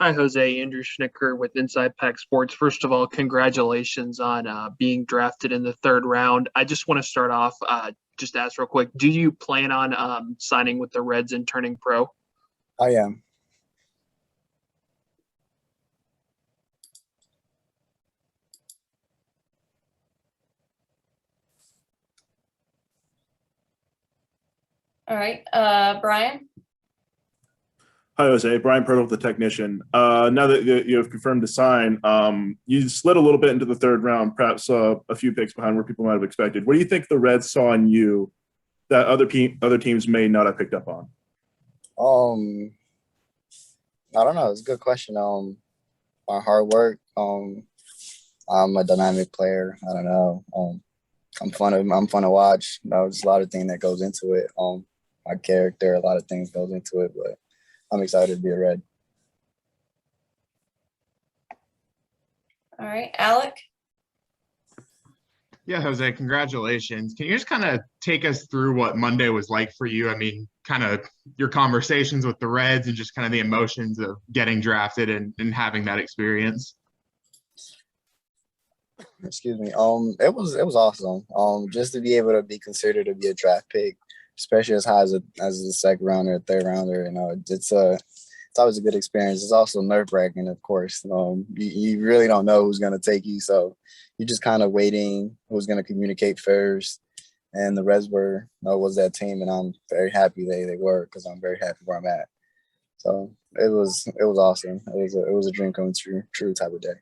Hi, Jose. Andrew Schnicker with Inside Pack Sports. First of all, congratulations on being drafted in the third round. I just want to start off, just ask real quick, do you plan on signing with the Reds and turning pro? I am. All right. Brian? Hi, Jose. Brian Pirtle, the technician. Now that you have confirmed to sign, you slid a little bit into the third round, perhaps a few picks behind where people might have expected. What do you think the Reds saw in you that other teams may not have picked up on? Um, I don't know. It's a good question. My hard work. I'm a dynamic player. I don't know. I'm fun to watch. There's a lot of things that goes into it. My character, a lot of things goes into it, but I'm excited to be a Red. All right. Alec? Yeah, Jose, congratulations. Can you just kind of take us through what Monday was like for you? I mean, kind of your conversations with the Reds and just kind of the emotions of getting drafted and having that experience. Excuse me. It was awesome. Just to be able to be considered to be a draft pick, especially as high as a second rounder, third rounder. It's always a good experience. It's also nerve wracking, of course. You really don't know who's gonna take you, so you're just kind of waiting who's gonna communicate first. And the Reds was that team, and I'm very happy they were because I'm very happy where I'm at. So it was awesome. It was a dream come true type of day.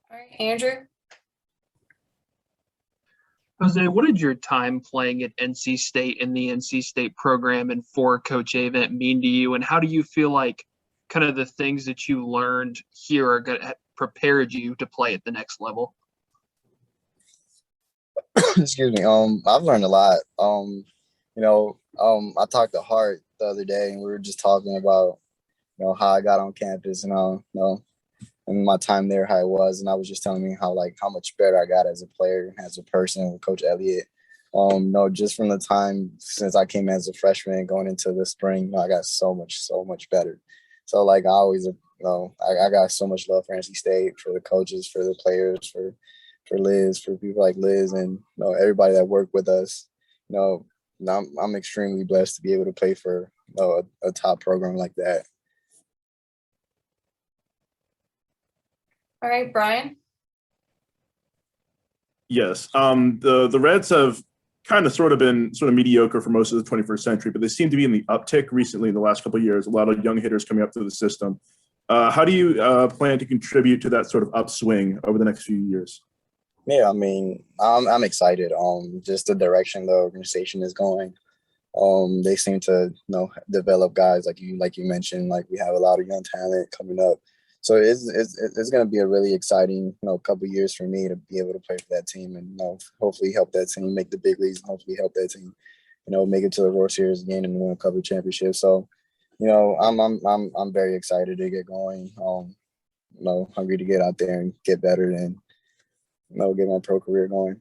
All right. Andrew? Jose, what did your time playing at NC State in the NC State program and for Coach Avent mean to you? And how do you feel like kind of the things that you learned here are going to prepared you to play at the next level? Excuse me. I've learned a lot. I talked to Hart the other day, and we were just talking about, how I got on campus and and my time there, how it was, and I was just telling me how much better I got as a player, as a person with Coach Elliott. No, just from the time since I came as a freshman going into the spring, I got so much better. So like I always, I got so much love for NC State, for the coaches, for the players, for Liz, for people like Liz, and everybody that worked with us. You I'm extremely blessed to be able to play for a top program like that. All right. Brian? Yes. The Reds have kind of sort of been sort of mediocre for most of the 21st century, but they seem to be in the uptick recently in the last couple of years. A lot of young hitters coming up through the system. How do you plan to contribute to that sort of upswing over the next few years? Yeah, I mean, I'm excited. Just the direction the organization is going. They seem to develop guys like you mentioned. Like we have a lot of young talent coming up, so it's going to be a really exciting couple of years for me to be able to play for that team and hopefully help that team make the big leagues and hopefully help that team make it to the World Series again and win a couple of championships. So I'm very excited to get going. Hungry to get out there and get better and get my pro career going.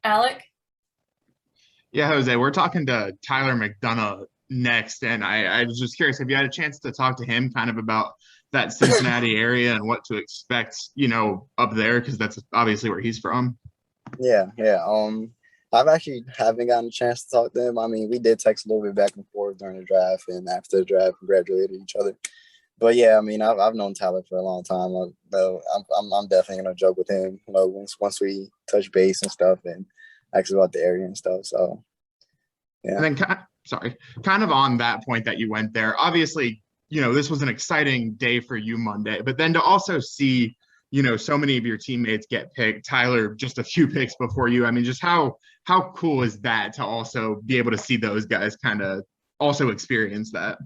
Alec? Yeah, Jose, we're talking to Tyler McDonough next, and I was just curious, have you had a chance to talk to him kind of about that Cincinnati area and what to expect, up there, because that's obviously where he's from? Yeah. I've actually haven't gotten a chance to talk to him. I mean, we did text a little bit back and forth during the draft and after the draft, congratulated each other. But yeah, I mean, I've known Tyler for a long time. I'm definitely gonna joke with him, once we touch base and stuff and ask about the area and stuff. So yeah. And then, kind of on that point that you went there, obviously, this was an exciting day for you Monday, but then to also see, so many of your teammates get picked, Tyler just a few picks before you. I mean, just how cool is that to also be able to see those guys kind of also experience that?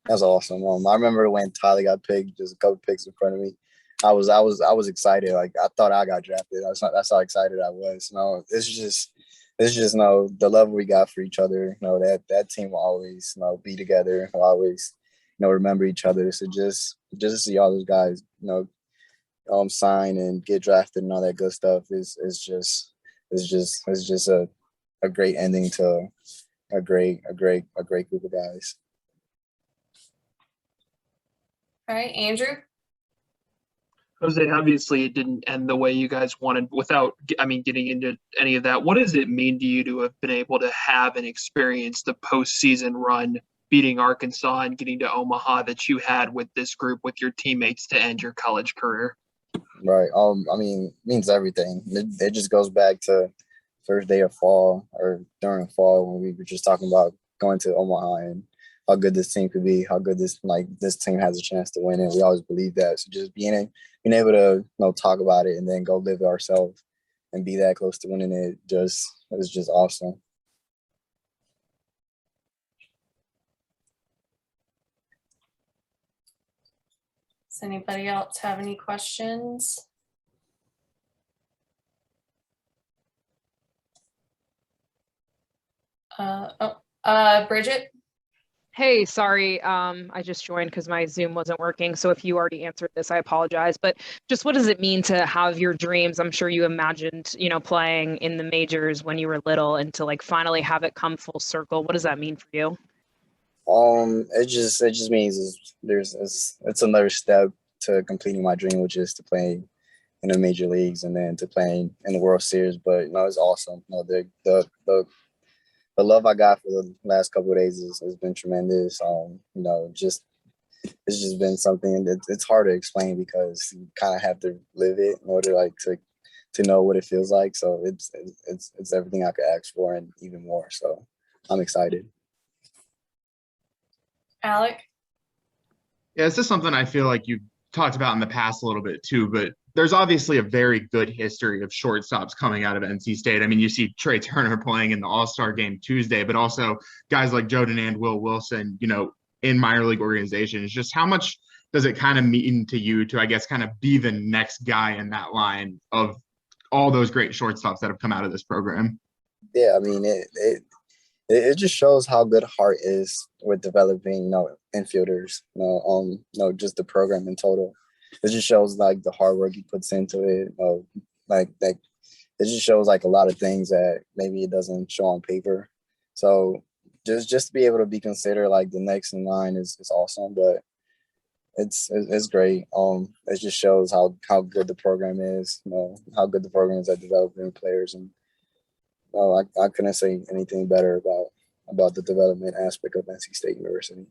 That's awesome. I remember when Tyler got picked, just a couple picks in front of me. I was excited. Like I thought I got drafted. That's how excited I was. It's just the love we got for each other. That team will always be together. Will always remember each other. So just to see all those guys sign and get drafted and all that good stuff is just a great ending to a great group of guys. All right, Andrew. Jose, obviously it didn't end the way you guys wanted without, getting into any of that. What does it mean to you to have been able to have and experience the postseason run, beating Arkansas and getting to Omaha that you had with this group, with your teammates to end your college career? Right. It means everything. It just goes back to first day of fall or during fall when we were just talking about going to Omaha and how good this team could be, how good this team has a chance to win it. We always believe that. So just being able to talk about it and then go live it ourselves and be that close to winning it was just awesome. Does anybody else have any questions? Bridget? Hey, sorry, I just joined because my Zoom wasn't working. So if you already answered this, I apologize. But just what does it mean to have your dreams? I'm sure you imagined, playing in the majors when you were little, and to finally have it come full circle. What does that mean for you? It just means it's another step to completing my dream, which is to play in the major leagues and then to playing in the World Series. But it's awesome. The love I got for the last couple of days has been tremendous. It's just been something that it's hard to explain because you kind of have to live it in order to know what it feels like. So it's everything I could ask for and even more. So I'm excited. Alec? Yeah, this is something I feel like you've talked about in the past a little bit too, but there's obviously a very good history of shortstops coming out of NC State. I mean, you see Trey Turner playing in the All-Star game Tuesday, but also guys like Joe and Will Wilson, in minor league organizations. Just how much does it kind of mean to you to, I guess, kind of be the next guy in that line of all those great shortstops that have come out of this program? Yeah, it just shows how good Hart is with developing, infielders, just the program in total. It just shows the hard work he puts into it. It just shows a lot of things that maybe it doesn't show on paper. So just to be able to be considered the next in line is awesome, but it's great. It just shows how good the program is, how good the program is at developing players. And I couldn't say anything better about the development aspect of NC State University.